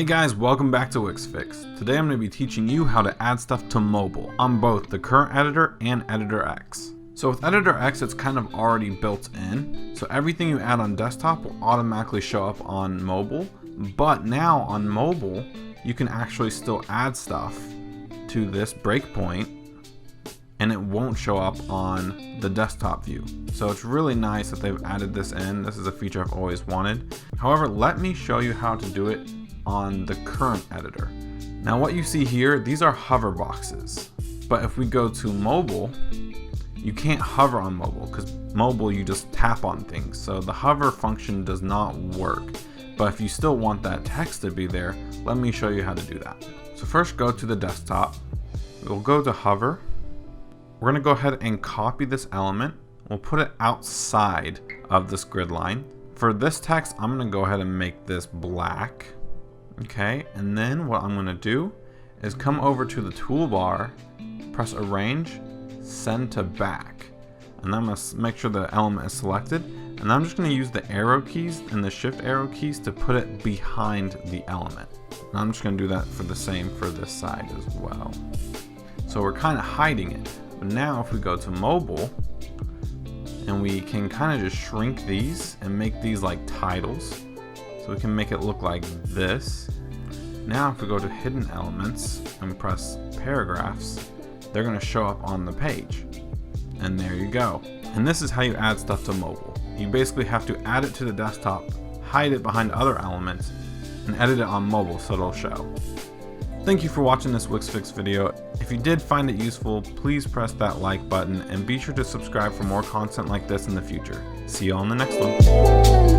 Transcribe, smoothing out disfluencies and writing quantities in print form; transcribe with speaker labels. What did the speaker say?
Speaker 1: Hey guys, welcome back to Wix Fix. Today I'm going to be teaching you how to add stuff to mobile on both the current editor and Editor X. So with Editor X, it's kind of already built in, so everything you add on desktop will automatically show up on mobile, but now on mobile you can actually still add stuff to this breakpoint and it won't show up on the desktop view. So it's really nice that they've added this in. This is a feature I've always wanted. However, let me show you how to do it on the current editor. Now what you see here, these are hover boxes, but if we go to mobile, you can't hover on mobile because mobile you just tap on things, so the hover function does not work. But if you still want that text to be there, let me show you how to do that. So first go to the desktop, we'll go to hover. We're going to go ahead and copy this element. We'll put it outside of this grid line. For this text, I'm going to go ahead and make this black. Okay, and then what I'm going to do is come over to the toolbar, press arrange, send to back, and I'm going to make sure the element is selected, and I'm just going to use the arrow keys and the shift arrow keys to put it behind the element. And I'm just going to do that for the same for this side as well. So we're kind of hiding it. But now if we go to mobile, and we can kind of just shrink these and make these like titles, so we can make it look like this. Now if we go to hidden elements and press paragraphs, they're going to show up on the page. And there you go. And this is how you add stuff to mobile. You basically have to add it to the desktop, hide it behind other elements, and edit it on mobile so it'll show. Thank you for watching this Wix Fix video. If you did find it useful, please press that like button and be sure to subscribe for more content like this in the future. See you on the next one.